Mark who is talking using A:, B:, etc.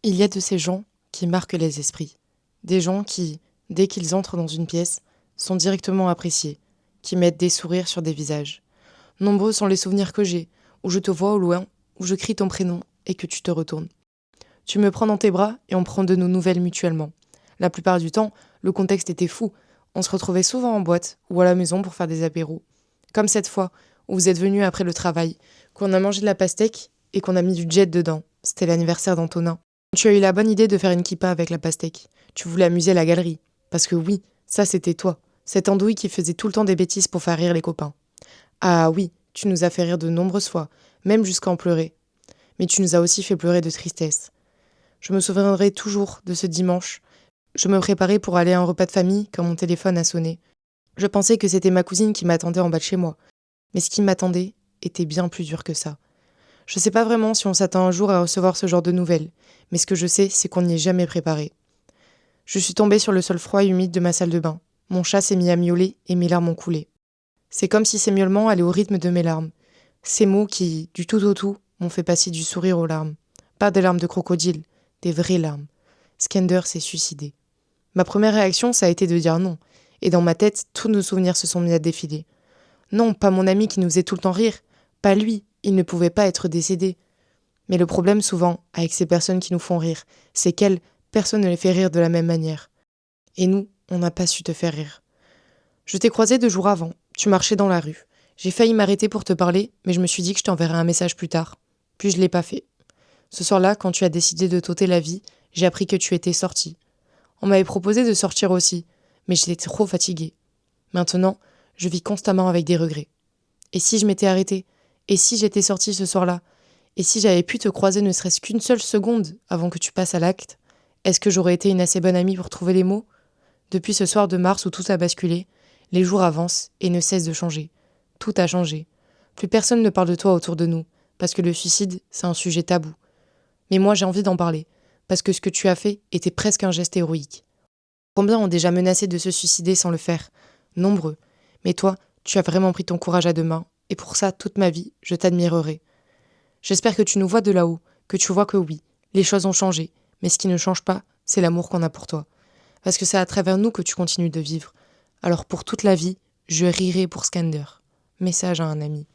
A: Il y a de ces gens qui marquent les esprits. Des gens qui, dès qu'ils entrent dans une pièce, sont directement appréciés, qui mettent des sourires sur des visages. Nombreux sont les souvenirs que j'ai, où je te vois au loin, où je crie ton prénom et que tu te retournes. Tu me prends dans tes bras et on prend de nos nouvelles mutuellement. La plupart du temps, le contexte était fou. On se retrouvait souvent en boîte ou à la maison pour faire des apéros. Comme cette fois, où vous êtes venus après le travail, qu'on a mangé de la pastèque et qu'on a mis du jet dedans. C'était l'anniversaire d'Antonin. Tu as eu la bonne idée de faire une kippa avec la pastèque. Tu voulais amuser la galerie. Parce que oui, ça c'était toi. Cette andouille qui faisait tout le temps des bêtises pour faire rire les copains. Ah oui, tu nous as fait rire de nombreuses fois, même jusqu'à en pleurer. Mais tu nous as aussi fait pleurer de tristesse. Je me souviendrai toujours de ce dimanche. Je me préparais pour aller à un repas de famille quand mon téléphone a sonné. Je pensais que c'était ma cousine qui m'attendait en bas de chez moi. Mais ce qui m'attendait était bien plus dur que ça. Je sais pas vraiment si on s'attend un jour à recevoir ce genre de nouvelles, mais ce que je sais, c'est qu'on n'y est jamais préparé. Je suis tombée sur le sol froid et humide de ma salle de bain. Mon chat s'est mis à miauler et mes larmes ont coulé. C'est comme si ces miaulements allaient au rythme de mes larmes. Ces mots qui, du tout au tout, m'ont fait passer du sourire aux larmes. Pas des larmes de crocodile, des vraies larmes. Skander s'est suicidé. Ma première réaction, ça a été de dire non. Et dans ma tête, tous nos souvenirs se sont mis à défiler. Non, pas mon ami qui nous faisait tout le temps rire. Pas lui, il ne pouvait pas être décédé. Mais le problème souvent, avec ces personnes qui nous font rire, c'est qu'elles, personne ne les fait rire de la même manière. Et nous, on n'a pas su te faire rire. Je t'ai croisé 2 jours avant, tu marchais dans la rue. J'ai failli m'arrêter pour te parler, mais je me suis dit que je t'enverrais un message plus tard. Puis je l'ai pas fait. Ce soir-là, quand tu as décidé de t'ôter la vie, j'ai appris que tu étais sortie. On m'avait proposé de sortir aussi, mais j'étais trop fatiguée. Maintenant, je vis constamment avec des regrets. Et si je m'étais arrêtée? Et si j'étais sortie ce soir-là? Et si j'avais pu te croiser ne serait-ce qu'une seule seconde avant que tu passes à l'acte? Est-ce que j'aurais été une assez bonne amie pour trouver les mots? Depuis ce soir de mars où tout a basculé, les jours avancent et ne cessent de changer. Tout a changé. Plus personne ne parle de toi autour de nous, parce que le suicide, c'est un sujet tabou. Mais moi, j'ai envie d'en parler, parce que ce que tu as fait était presque un geste héroïque. Combien ont déjà menacé de se suicider sans le faire? Nombreux. Mais toi, tu as vraiment pris ton courage à deux mains, et pour ça, toute ma vie, je t'admirerai. J'espère que tu nous vois de là-haut, que tu vois que oui, les choses ont changé, mais ce qui ne change pas, c'est l'amour qu'on a pour toi. Parce que c'est à travers nous que tu continues de vivre. Alors pour toute la vie, je rirai pour Skander. Message à un ami.